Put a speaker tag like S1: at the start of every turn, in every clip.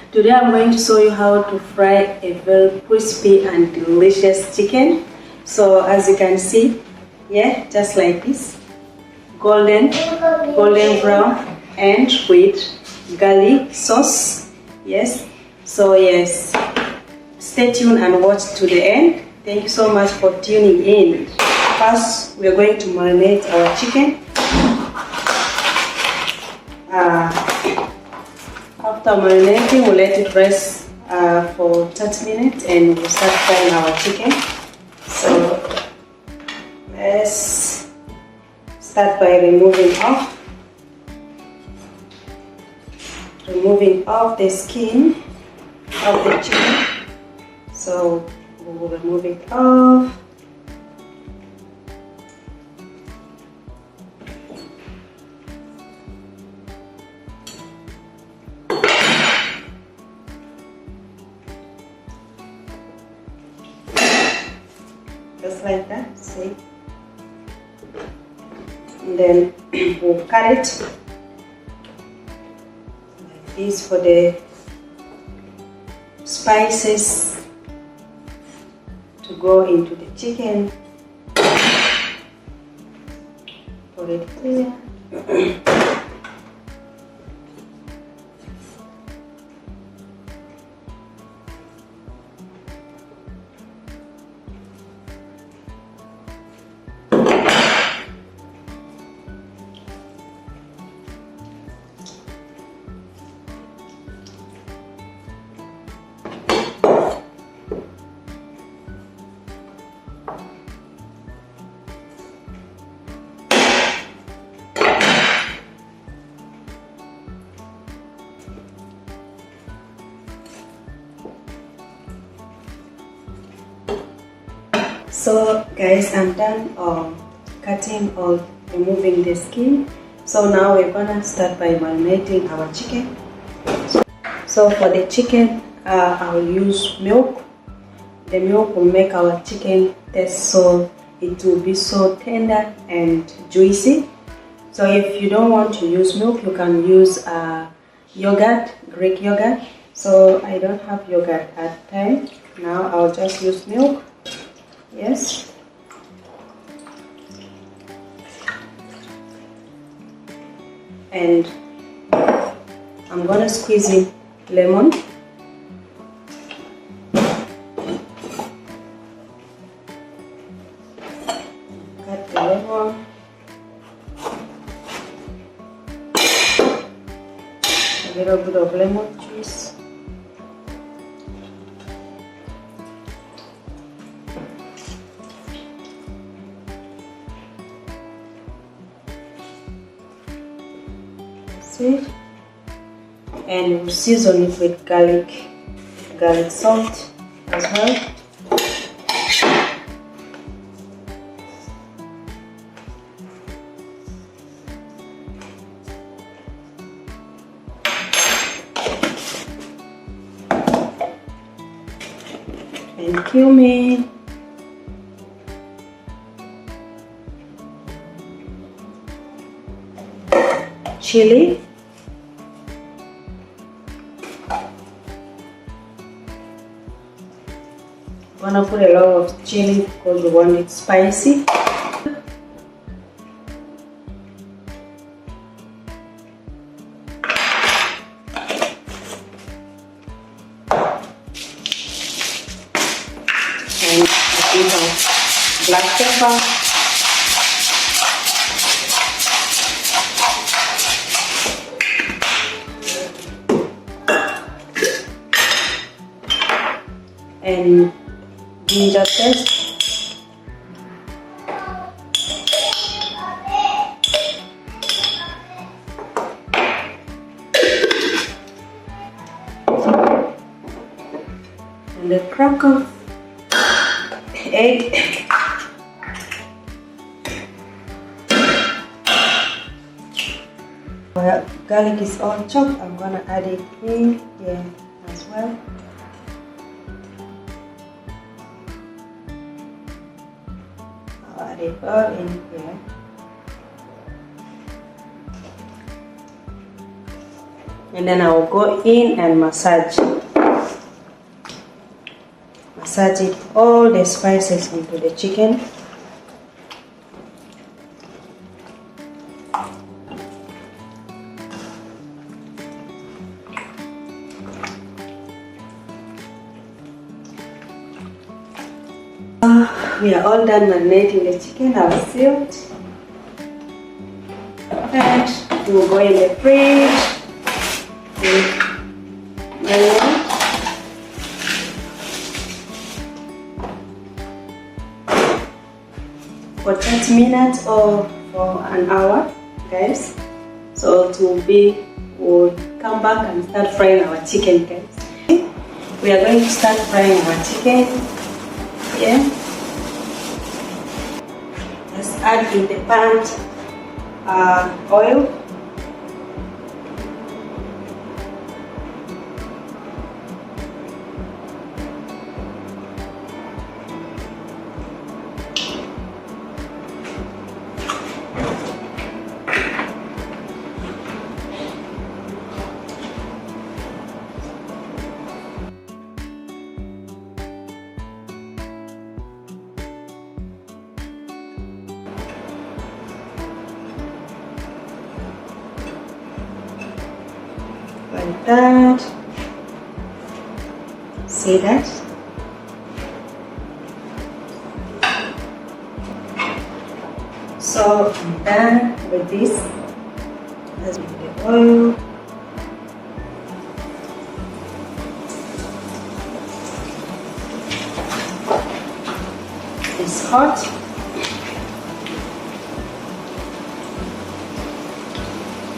S1: Today I'm going to show you how to fry a very crispy and delicious chicken. So as you can see, yeah, just like this, golden brown and with garlic sauce. Yes, so yes, stay tuned and watch to the end. Thank you so much for tuning in. First, we are going to marinate our chicken. After marinating, we'll let it rest for 30 minutes and we'll start frying our chicken. So let's start by removing off the skin of the chicken. So we'll remove it off. Just like that, see? And then we'll cut it like this for the spices to go into the chicken. Put it here. So guys, I'm done cutting or removing the skin. So now we're gonna start by marinating our chicken. So for the chicken, I'll use milk. The milk will make our chicken taste so it will be so tender and juicy. So if you don't want to use milk, you can use yogurt, Greek yogurt. So I don't have yogurt at the time. Now I'll just use milk. Yes. And I'm gonna squeeze in lemon. Cut the lemon. A little bit of lemon juice. And we'll season it with garlic salt as well. And cumin. Chili. I'm gonna put a lot of chili because we want it spicy. And a bit of black pepper. And ginger paste. And a crack of egg. Well, garlic is all chopped. I'm gonna add it in here as well. Add it all in here. and then I will go in and massage it, all the spices into the chicken. We are all done marinating the chicken. I've sealed, and we will go in the fridge and marinate for 30 minutes or for an hour, guys. So it will be, we'll come back and start frying our chicken, guys. We are going to start frying our chicken. Yeah. Let's add in the pan oil. Like that. See that? So I'm done with this. Let's make the oil. It's hot.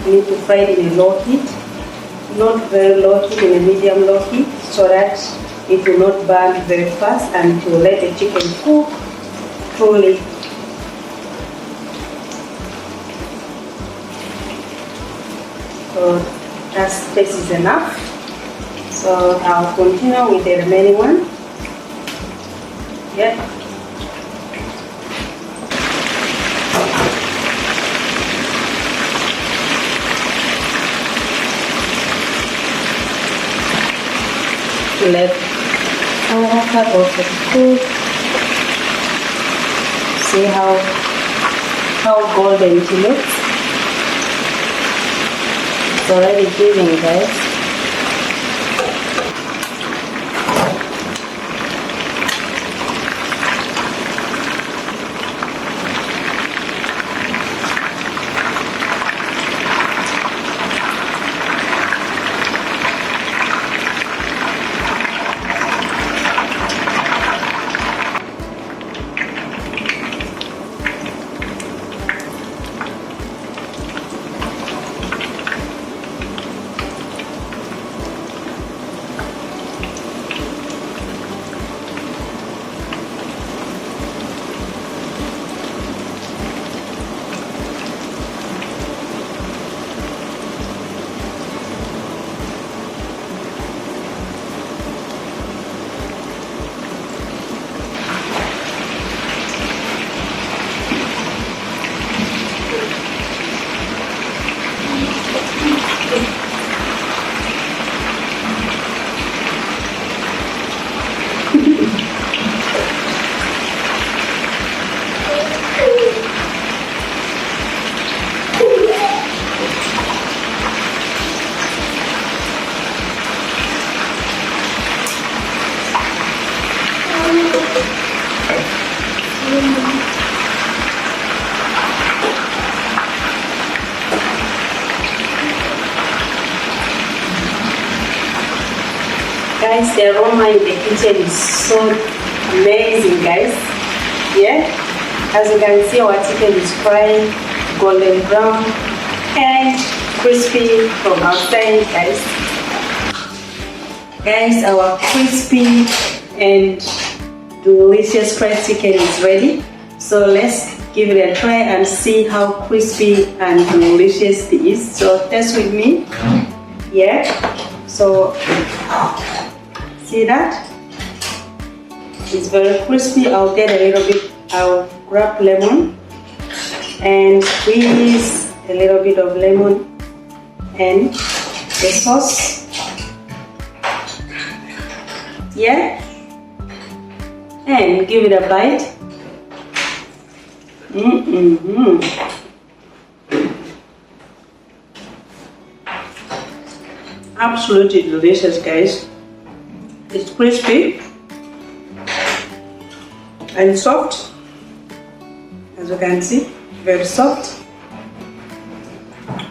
S1: You need to fry it in a low heat. Not very low heat, in a medium low heat, so that it will not burn very fast and it will let the chicken cook fully. So this is enough. So I'll continue with the remaining one. Yeah. Let our cut also cook. See how golden it looks. It's already giving, guys. Guys, the aroma in the kitchen is so amazing, guys. Yeah, as you can see, our chicken is frying golden brown and crispy from outside, guys. Guys, our crispy and delicious fried chicken is ready. So let's give it a try and see how crispy and delicious it is. So test with me. Yeah. So see that? It's very crispy. I'll get a little bit, I'll grab lemon and squeeze a little bit of lemon and the sauce. Yeah, and give it a bite. Absolutely delicious, guys. It's crispy and soft, as you can see, very soft.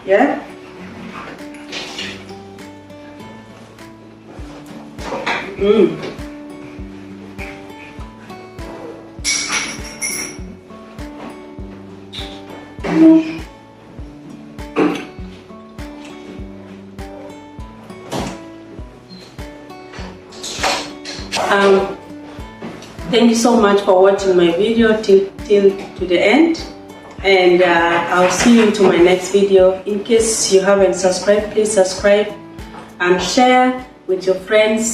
S1: Yeah. Thank you so much for watching my video till to the end, and I'll see you to my next video. In case you haven't subscribed, please subscribe and share with your friends.